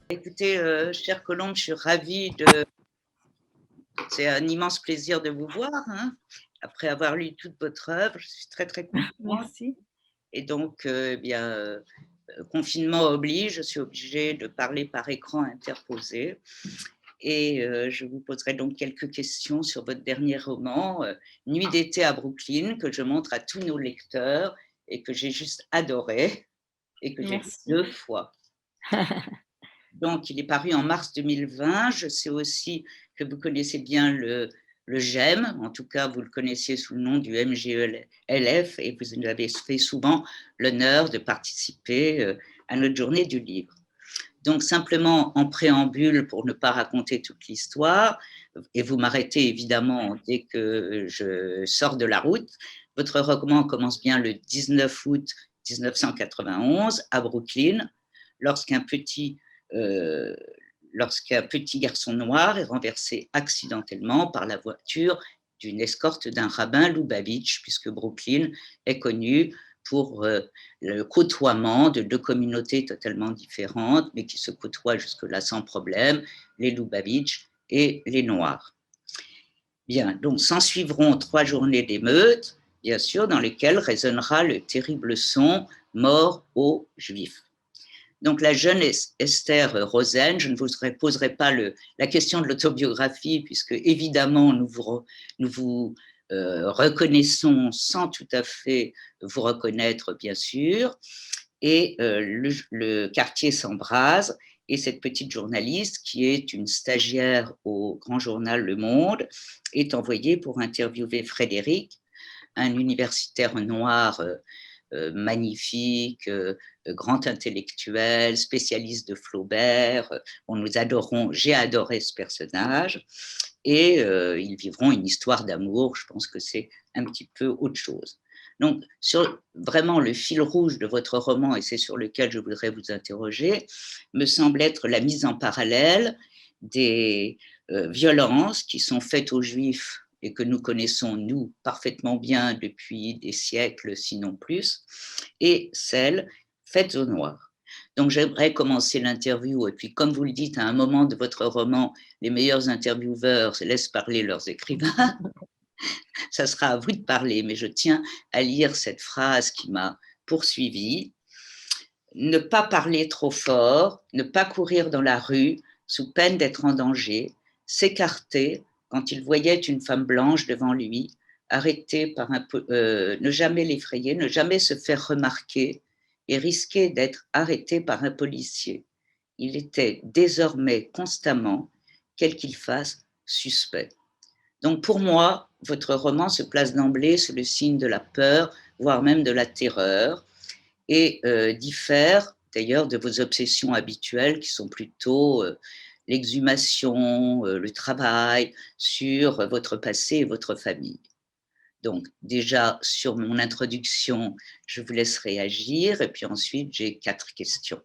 Écoutez, chère Colombe, je suis ravie de... C'est un immense plaisir de vous voir, hein, après avoir lu toute votre œuvre. Je suis très, très contente. Merci. Et donc, confinement oblige, je suis obligée de parler par écran interposé. Et je vous poserai donc quelques questions sur votre dernier roman, Nuit d'été à Brooklyn, que je montre à tous nos lecteurs et que j'ai juste adoré et que j'ai lu 2 fois. Donc, il est paru en mars 2020. Je sais aussi que vous connaissez bien le GEM, en tout cas, vous le connaissiez sous le nom du MGELF et vous nous avez fait souvent l'honneur de participer à notre journée du livre. Donc, simplement en préambule, pour ne pas raconter toute l'histoire, et vous m'arrêtez évidemment dès que je sors de la route, votre roman commence bien le 19 août 1991 à Brooklyn, lorsqu'un petit garçon noir est renversé accidentellement par la voiture d'une escorte d'un rabbin Lubavitch, puisque Brooklyn est connu pour le côtoiement de 2 communautés totalement différentes, mais qui se côtoient jusque-là sans problème, les Lubavitch et les Noirs. Bien, donc s'en suivront 3 journées d'émeutes, bien sûr, dans lesquelles résonnera le terrible son « Mort aux Juifs ». Donc la jeune Esther Rosen, je ne vous poserai pas la question de l'autobiographie, puisque évidemment nous vous reconnaissons sans tout à fait vous reconnaître, bien sûr, et le quartier s'embrase, et cette petite journaliste, qui est une stagiaire au grand journal Le Monde, est envoyée pour interviewer Frédéric, un universitaire noir magnifique, grand intellectuel, spécialiste de Flaubert. J'ai adoré ce personnage, et ils vivront une histoire d'amour. Je pense que c'est un petit peu autre chose. Donc, sur vraiment le fil rouge de votre roman, et c'est sur lequel je voudrais vous interroger, me semble être la mise en parallèle des violences qui sont faites aux Juifs et que nous connaissons, nous, parfaitement bien depuis des siècles, sinon plus, et celles faites aux Noirs. Donc, j'aimerais commencer l'interview, et puis, comme vous le dites, à un moment de votre roman, les meilleurs intervieweurs laissent parler leurs écrivains. Ça sera à vous de parler, mais je tiens à lire cette phrase qui m'a poursuivie. Ne pas parler trop fort, ne pas courir dans la rue sous peine d'être en danger, s'écarter quand il voyait une femme blanche devant lui, ne jamais l'effrayer, ne jamais se faire remarquer et risquer d'être arrêté par un policier. Il était désormais constamment, quel qu'il fasse, suspect. Donc pour moi, votre roman se place d'emblée sous le signe de la peur, voire même de la terreur, et diffère d'ailleurs de vos obsessions habituelles qui sont plutôt l'exhumation, le travail sur votre passé et votre famille. Donc déjà sur mon introduction, je vous laisse réagir, et puis ensuite j'ai 4 questions.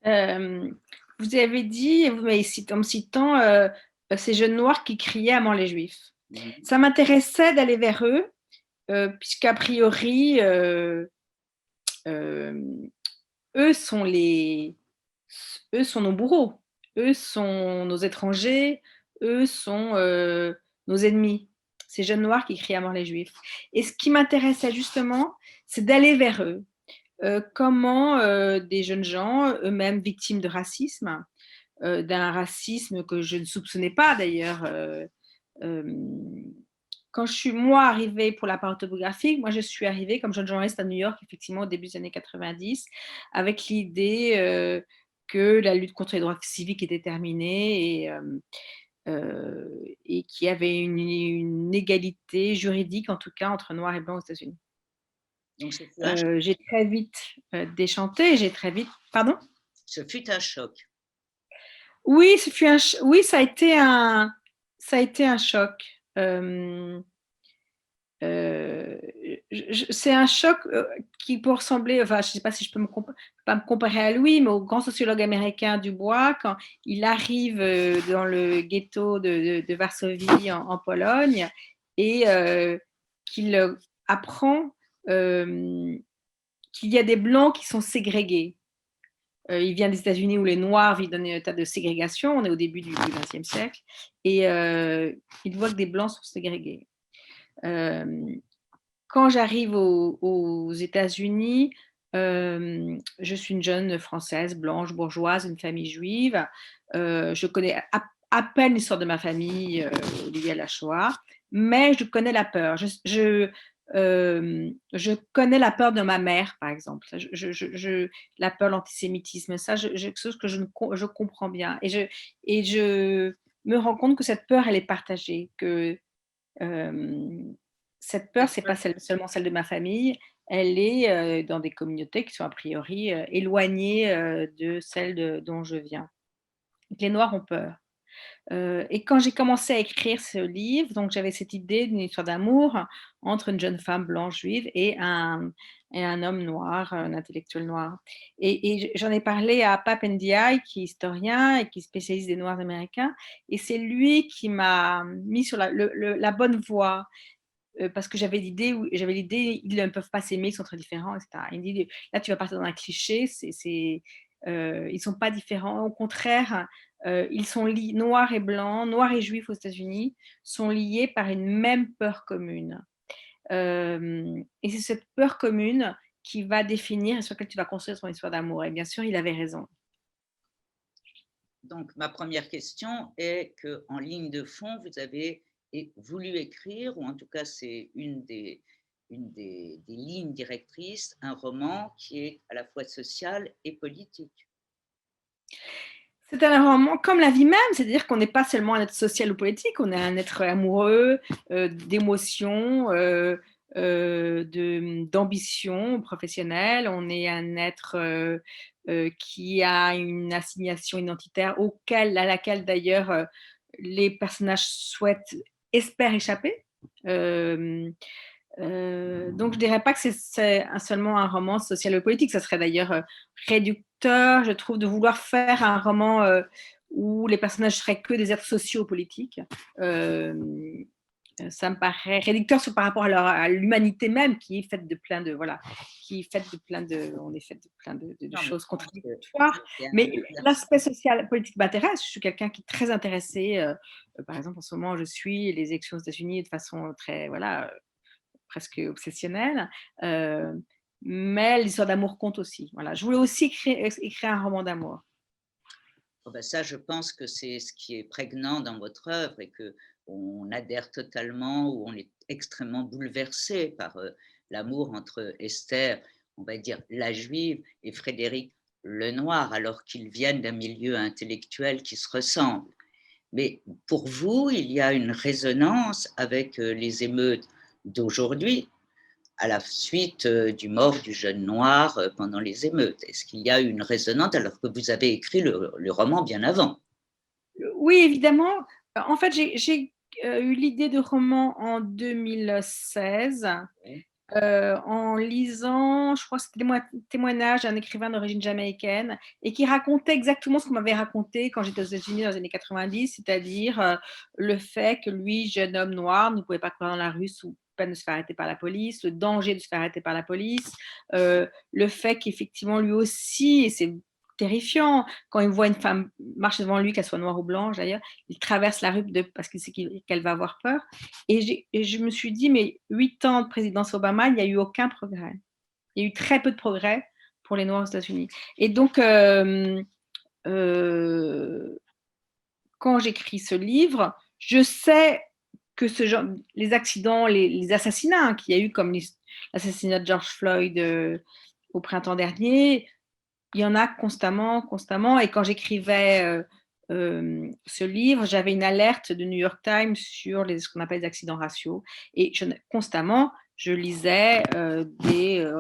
Vous avez dit, vous m'avez cité, en me citant ces jeunes noirs qui criaient à mort les Juifs. Ça m'intéressait d'aller vers eux, puisqu'a priori, eux sont nos bourreaux, eux sont nos étrangers, eux sont nos ennemis, ces jeunes noirs qui crient à mort les Juifs. Et ce qui m'intéressait justement, c'est d'aller vers eux. Comment des jeunes gens, eux-mêmes victimes de racisme, d'un racisme que je ne soupçonnais pas d'ailleurs. Quand je suis, moi, arrivée pour la part autobiographique, moi, je suis arrivée comme jeune journaliste à New York, effectivement, au début des années 90, avec l'idée que la lutte contre les droits civiques était terminée et qu'il y avait une égalité juridique, en tout cas, entre noirs et blancs aux États-Unis. J'ai très vite déchanté, j'ai très vite... Pardon ? Ce fut un choc. Oui, ça a été un choc. C'est un choc qui peut ressembler, enfin, je ne sais pas si je peux pas me comparer à lui, mais au grand sociologue américain Dubois, quand il arrive dans le ghetto de Varsovie en Pologne, et qu'il apprend qu'il y a des Blancs qui sont ségrégés. Il vient des États-Unis où les Noirs vivent dans un état de ségrégation. On est au début du XXe siècle. Et il voit que des Blancs sont ségrégés. Quand j'arrive aux États-Unis, je suis une jeune Française, blanche, bourgeoise, une famille juive. Je connais à peine l'histoire de ma famille liée à la Shoah, mais je connais la peur. Je connais la peur de ma mère, par exemple. La peur, l'antisémitisme, ça, quelque chose que je comprends bien. Et je me rends compte que cette peur, elle est partagée, que cette peur, c'est pas seulement celle de ma famille, elle est dans des communautés qui sont a priori éloignées de celles dont je viens. Les Noirs ont peur. Et quand j'ai commencé à écrire ce livre, donc j'avais cette idée d'une histoire d'amour entre une jeune femme blanche juive et un homme noir, un intellectuel noir. Et j'en ai parlé à Pap Ndiaye, qui est historien et qui spécialise des Noirs américains, et c'est lui qui m'a mis sur la bonne voie. Parce que j'avais l'idée, ils ne peuvent pas s'aimer, ils sont très différents, etc. Il me dit, là, tu vas partir dans un cliché, ils ne sont pas différents. Au contraire, ils sont noirs et blancs, noirs et juifs aux États-Unis, sont liés par une même peur commune. Et c'est cette peur commune qui va définir et sur laquelle tu vas construire ton histoire d'amour. Et bien sûr, il avait raison. Donc, ma première question est qu'en ligne de fond, vous avez voulu écrire, ou en tout cas, c'est une des lignes directrices, un roman qui est à la fois social et politique. C'est un roman comme la vie même, c'est-à-dire qu'on n'est pas seulement un être social ou politique, on est un être amoureux, d'émotions, d'ambition professionnelle, on est un être qui a une assignation identitaire à laquelle d'ailleurs les personnages espèrent échapper. Donc je dirais pas que c'est seulement un roman social ou politique, ça serait d'ailleurs réducteur, je trouve, de vouloir faire un roman où les personnages seraient que des êtres sociaux ou politiques. Ça me paraît réducteur par rapport à l'humanité même, qui est faite de plein de on est fait de plein de choses contradictoires. Mais l'aspect social politique m'intéresse. Je suis quelqu'un qui est très intéressé. Par exemple, en ce moment, je suis les élections aux États-Unis de façon très presque obsessionnelle. Mais l'histoire d'amour compte aussi. Voilà. Je voulais aussi écrire un roman d'amour. Oh ben ça, je pense que c'est ce qui est prégnant dans votre œuvre et qu'on adhère totalement ou on est extrêmement bouleversé par l'amour entre Esther, on va dire la juive, et Frédéric le noir, alors qu'ils viennent d'un milieu intellectuel qui se ressemble. Mais pour vous, il y a une résonance avec les émeutes d'aujourd'hui, à la suite du mort du jeune noir pendant les émeutes. Est-ce qu'il y a une résonance alors que vous avez écrit le roman bien avant? Oui, évidemment. En fait, j'ai eu l'idée de roman en 2016. En lisant, je crois que c'était des témoignages d'un écrivain d'origine jamaïcaine et qui racontait exactement ce qu'on m'avait raconté quand j'étais aux États-Unis dans les années 90, c'est-à-dire le fait que lui, jeune homme noir, ne pouvait pas courir dans la rue sous peine de se faire arrêter par la police, le danger de se faire arrêter par la police, le fait qu'effectivement lui aussi, et c'est terrifiant, quand il voit une femme marcher devant lui, qu'elle soit noire ou blanche d'ailleurs, il traverse la rue parce qu'il sait qu'elle va avoir peur. Et je me suis dit, mais 8 ans de présidence Obama, il n'y a eu aucun progrès. Il y a eu très peu de progrès pour les Noirs aux États-Unis. Et donc, quand j'écris ce livre, je sais que les accidents, les assassinats qu'il y a eu, comme l'assassinat de George Floyd au printemps dernier, il y en a constamment, constamment. Et quand j'écrivais ce livre, j'avais une alerte de New York Times sur ce qu'on appelle les accidents raciaux. Et constamment, je lisais des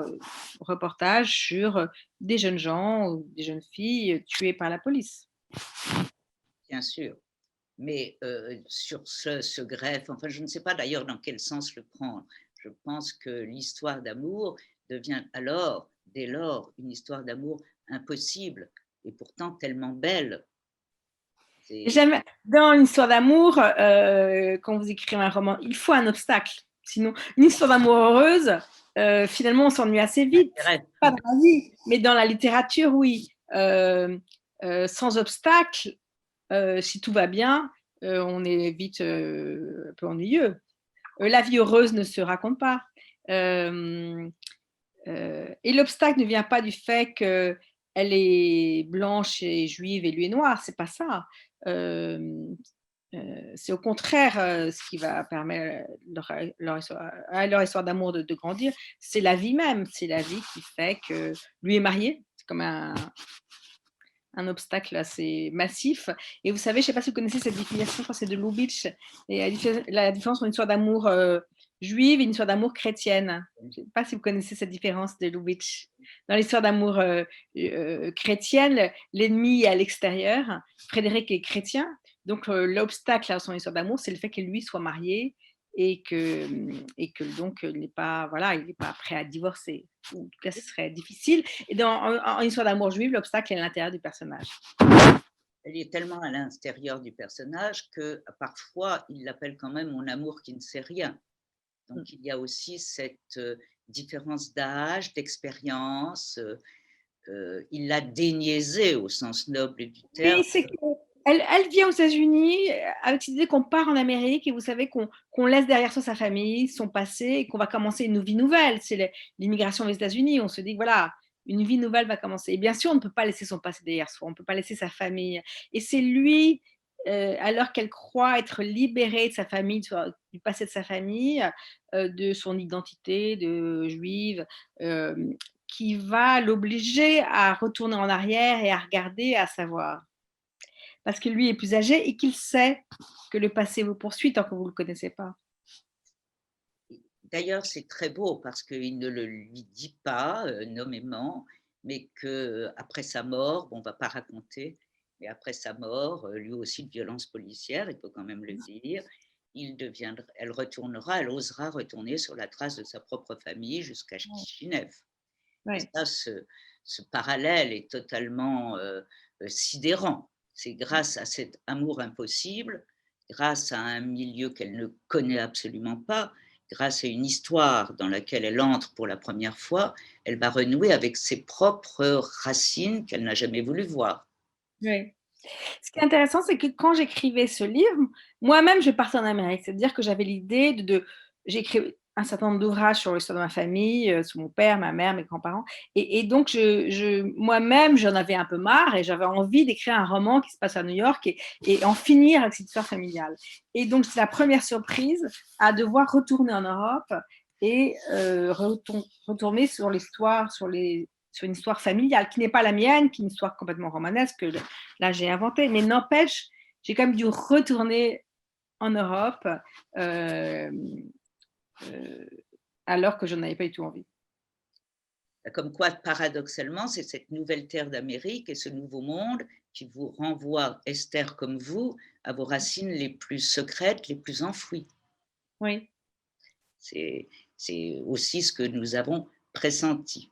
reportages sur des jeunes gens ou des jeunes filles tuées par la police. Bien sûr. Mais sur ce greffe, enfin, je ne sais pas d'ailleurs dans quel sens le prendre. Je pense que l'histoire d'amour devient alors, dès lors, une histoire d'amour impossible et pourtant tellement belle. Dans une histoire d'amour, quand vous écrivez un roman, il faut un obstacle. Sinon, une histoire d'amour heureuse, finalement, on s'ennuie assez vite. Pas dans la vie, mais dans la littérature, oui. Sans obstacle, si tout va bien, on est vite un peu ennuyeux. La vie heureuse ne se raconte pas. Et l'obstacle ne vient pas du fait qu'elle est blanche et juive et lui est noir, c'est pas ça. C'est au contraire ce qui va permettre leur histoire d'amour de grandir. C'est la vie même, c'est la vie qui fait que lui est marié. C'est comme un obstacle assez massif. Et vous savez, je ne sais pas si vous connaissez cette définition, je crois que c'est de Lubitsch, et la différence entre une histoire d'amour juive et une histoire d'amour chrétienne. Je ne sais pas si vous connaissez cette différence de Lubitsch. Dans l'histoire d'amour chrétienne, l'ennemi est à l'extérieur. Frédéric est chrétien, donc l'obstacle à son histoire d'amour, c'est le fait que lui soit marié et que donc il n'est pas prêt à divorcer. Ou en tout cas, ce serait difficile. Et en histoire d'amour juive, l'obstacle est à l'intérieur du personnage. Elle est tellement à l'intérieur du personnage que parfois il l'appelle quand même mon amour qui ne sait rien. Donc il y a aussi cette différence d'âge, d'expérience. Il l'a déniaisé au sens noble du terme. Oui, c'est que elle vient aux États-Unis avec cette idée qu'on part en Amérique et vous savez qu'on laisse derrière soi sa famille, son passé et qu'on va commencer une vie nouvelle. C'est l'immigration aux États-Unis. On se dit que voilà, une vie nouvelle va commencer. Et bien sûr, on ne peut pas laisser son passé derrière soi, on ne peut pas laisser sa famille. Et c'est lui, alors qu'elle croit être libérée de sa famille, du passé de sa famille, de son identité de juive, qui va l'obliger à retourner en arrière et à regarder, à savoir. Parce que lui est plus âgé et qu'il sait que le passé vous poursuit tant que vous ne le connaissez pas. D'ailleurs, c'est très beau parce qu'il ne le lui dit pas nommément, mais qu'après sa mort, bon, on ne va pas raconter, mais après sa mort, lui aussi de violence policière, il faut quand même le dire, elle retournera, elle osera retourner sur la trace de sa propre famille jusqu'à Chisinau. Ouais. Et ça, ce parallèle est totalement sidérant. C'est grâce à cet amour impossible, grâce à un milieu qu'elle ne connaît absolument pas, grâce à une histoire dans laquelle elle entre pour la première fois, elle va renouer avec ses propres racines qu'elle n'a jamais voulu voir. Oui. Ce qui est intéressant, c'est que quand j'écrivais ce livre, moi-même, je partais en Amérique. C'est-à-dire que j'avais l'idée j'ai écrit un certain nombre d'ouvrages sur l'histoire de ma famille, sur mon père, ma mère, mes grands-parents. Et donc, moi-même, j'en avais un peu marre et j'avais envie d'écrire un roman qui se passe à New York et en finir avec cette histoire familiale. Et donc, c'est la première surprise à devoir retourner en Europe et retourner sur l'histoire, sur une histoire familiale qui n'est pas la mienne, qui est une histoire complètement romanesque que là j'ai inventée. Mais n'empêche, j'ai quand même dû retourner en Europe alors que je n'en avais pas du tout envie. Comme quoi, paradoxalement, c'est cette nouvelle terre d'Amérique et ce nouveau monde qui vous renvoie, Esther comme vous, à vos racines les plus secrètes, les plus enfouies. Oui. C'est aussi ce que nous avons pressenti.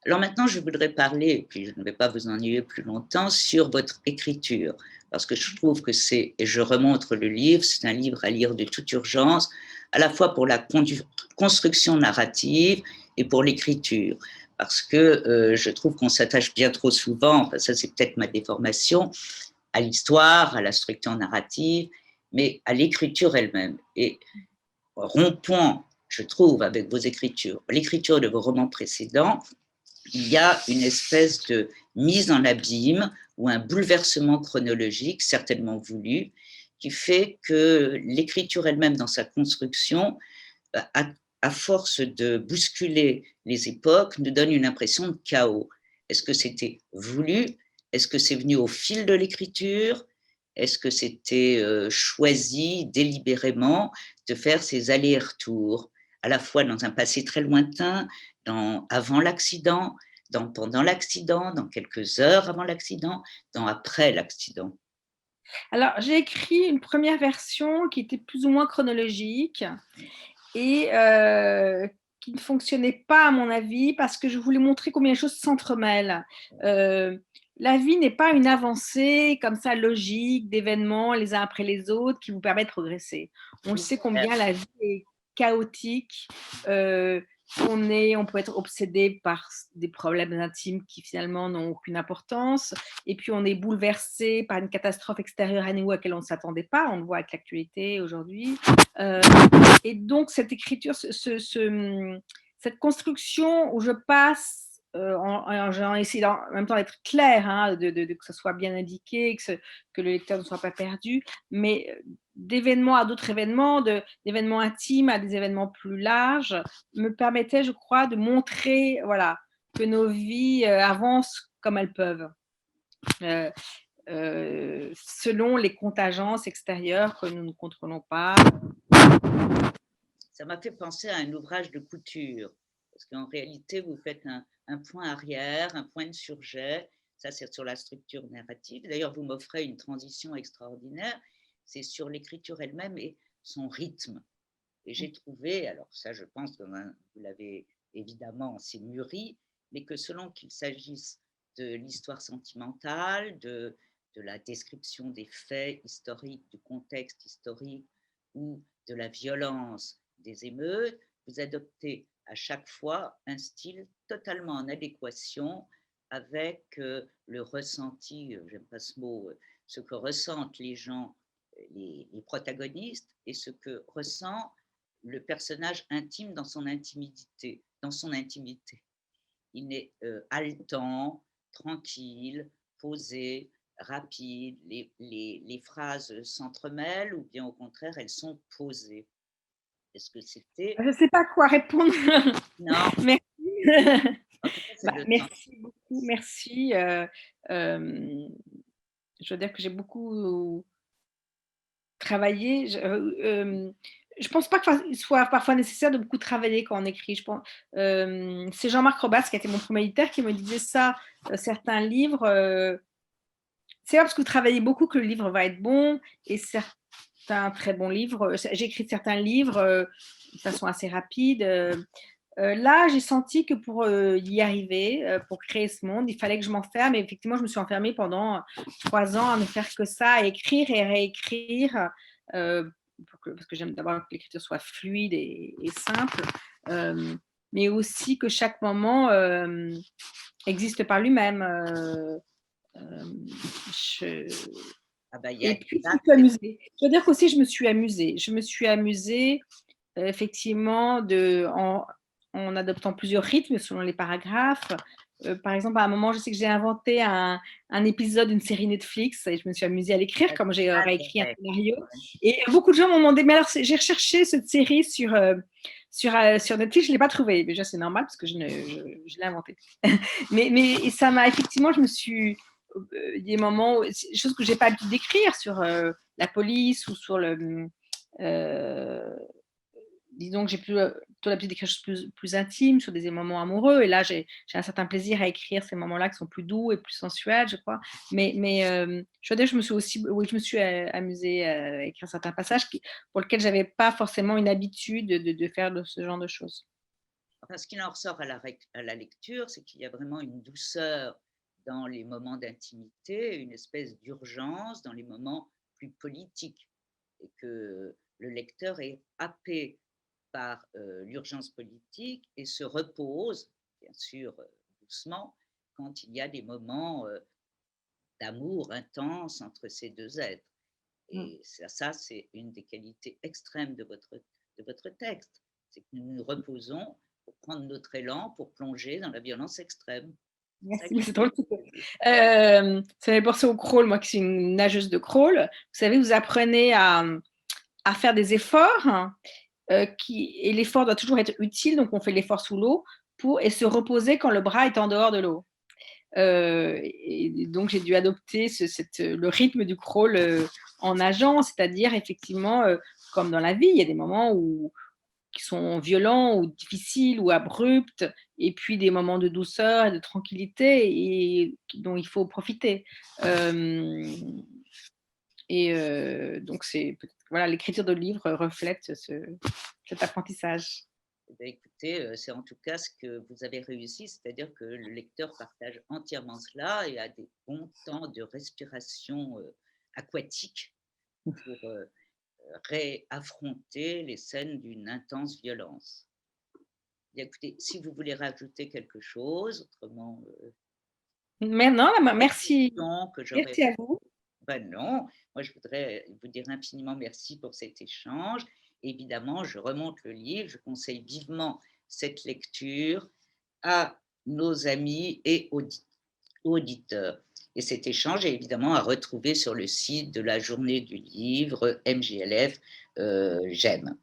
Alors maintenant, je voudrais parler, et puis je ne vais pas vous ennuyer plus longtemps, sur votre écriture, parce que je trouve que c'est, et je remontre le livre, c'est un livre à lire de toute urgence, à la fois pour la construction narrative et pour l'écriture, parce que je trouve qu'on s'attache bien trop souvent, enfin, ça c'est peut-être ma déformation, à l'histoire, à la structure narrative, mais à l'écriture elle-même. Et rompant, je trouve, avec vos écritures, l'écriture de vos romans précédents, il y a une espèce de mise en abîme ou un bouleversement chronologique, certainement voulu, qui fait que l'écriture elle-même dans sa construction, à force de bousculer les époques, nous donne une impression de chaos. Est-ce que c'était voulu? Est-ce que c'est venu au fil de l'écriture? Est-ce que c'était choisi délibérément de faire ces allers-retours, à la fois dans un passé très lointain, avant l'accident, pendant l'accident, dans quelques heures avant l'accident, après l'accident? Alors, j'ai écrit une première version qui était plus ou moins chronologique et qui ne fonctionnait pas à mon avis parce que je voulais montrer combien les choses s'entremêlent. La vie n'est pas une avancée comme ça logique d'événements les uns après les autres qui vous permettent de progresser. On le sait combien la vie est chaotique, on peut être obsédé par des problèmes intimes qui finalement n'ont aucune importance, et puis on est bouleversé par une catastrophe extérieure à nous à laquelle on ne s'attendait pas, on le voit avec l'actualité aujourd'hui. Euh, et donc cette écriture, cette construction où je passe, en essayant en même temps d'être clair, hein, que ce soit bien indiqué, que le lecteur ne soit pas perdu, mais d'événements à d'autres événements, d'événements intimes à des événements plus larges, me permettait, je crois, de montrer, voilà, que nos vies avancent comme elles peuvent, euh, selon les contingences extérieures que nous ne contrôlons pas. Ça m'a fait penser à un ouvrage de couture, parce qu'en réalité, vous faites un point arrière, un point de surjet. Ça, c'est sur la structure narrative. D'ailleurs, vous m'offrez une transition extraordinaire. C'est sur l'écriture elle-même et son rythme. Et j'ai trouvé, alors ça, je pense que vous l'avez évidemment, assez mûri, mais que selon qu'il s'agisse de l'histoire sentimentale, de la description des faits historiques, du contexte historique ou de la violence des émeutes, vous adoptez à chaque fois un style totalement en adéquation avec le ressenti, j'aime pas ce mot, ce que ressentent les gens, les protagonistes, et ce que ressent le personnage intime dans son intimité. Il est haletant, tranquille, posé, rapide. Les phrases s'entremêlent ou bien au contraire, elles sont posées. Est-ce que c'était... Je ne sais pas quoi répondre. Non. Merci. En tout cas, c'est le temps. Merci beaucoup, merci. Je veux dire que j'ai beaucoup travaillé. Je pense pas qu'il soit parfois nécessaire de beaucoup travailler quand on écrit. C'est Jean-Marc Roberts, qui a été mon premier éditeur, qui me disait ça. Certains livres, c'est pas parce que vous travaillez beaucoup que le livre va être bon, et certains très bons livres. J'ai écrit certains livres de façon assez rapide. Là, j'ai senti que pour y arriver, pour créer ce monde, il fallait que je m'enferme. Et effectivement, je me suis enfermée pendant 3 ans à ne faire que ça, à écrire et réécrire, parce que j'aime d'abord que l'écriture soit fluide et simple, mais aussi que chaque moment existe par lui-même. Et puis, je me suis amusée. Je veux dire qu'aussi, je me suis amusée. Je me suis amusée, effectivement, en adoptant plusieurs rythmes selon les paragraphes. Par exemple, à un moment, je sais que j'ai inventé un épisode d'une série Netflix et je me suis amusée à l'écrire, comme j'ai réécrit un scénario. Et beaucoup de gens m'ont demandé, mais alors, j'ai recherché cette série sur Netflix, je ne l'ai pas trouvée. Déjà, c'est normal parce que je l'ai inventée. mais ça m'a effectivement, je me suis... des moments, choses que je n'ai pas l'habitude d'écrire sur la police ou sur le... disons que j'ai plutôt l'habitude d'écrire des choses plus intimes, sur des moments amoureux. Et là, j'ai un certain plaisir à écrire ces moments-là qui sont plus doux et plus sensuels, je crois. Mais je veux dire, je me suis amusée à écrire certains passages pour lesquels je n'avais pas forcément une habitude de faire ce genre de choses. Enfin, ce qu'il en ressort à la lecture, c'est qu'il y a vraiment une douceur dans les moments d'intimité, une espèce d'urgence dans les moments plus politiques, et que le lecteur est happé par l'urgence politique et se repose, bien sûr, doucement, quand il y a des moments d'amour intense entre ces deux êtres. Et ça c'est une des qualités extrêmes de votre texte, c'est que nous nous reposons pour prendre notre élan, pour plonger dans la violence extrême. Merci, c'est drôle. Ça m'est pensé au crawl, moi qui suis une nageuse de crawl. Vous savez, vous apprenez à faire des efforts, hein, et l'effort doit toujours être utile, donc on fait l'effort sous l'eau et se reposer quand le bras est en dehors de l'eau. Et donc j'ai dû adopter le rythme du crawl en nageant, c'est-à-dire effectivement, comme dans la vie, il y a des moments qui sont violents ou difficiles ou abrupts, et puis des moments de douceur et de tranquillité et dont il faut profiter. Donc voilà, l'écriture de livres reflète cet apprentissage. Eh bien, écoutez, c'est en tout cas ce que vous avez réussi, c'est-à-dire que le lecteur partage entièrement cela et a des bons temps de respiration aquatique pour affronter les scènes d'une intense violence. Bien, écoutez, si vous voulez rajouter quelque chose, autrement, Mais non, merci, que j'aurais. merci à vous. Ben non, moi je voudrais vous dire infiniment merci pour cet échange. Évidemment, je remonte le livre, je conseille vivement cette lecture à nos amis et auditeurs. Et cet échange est évidemment à retrouver sur le site de la Journée du livre MJLF, j'aime.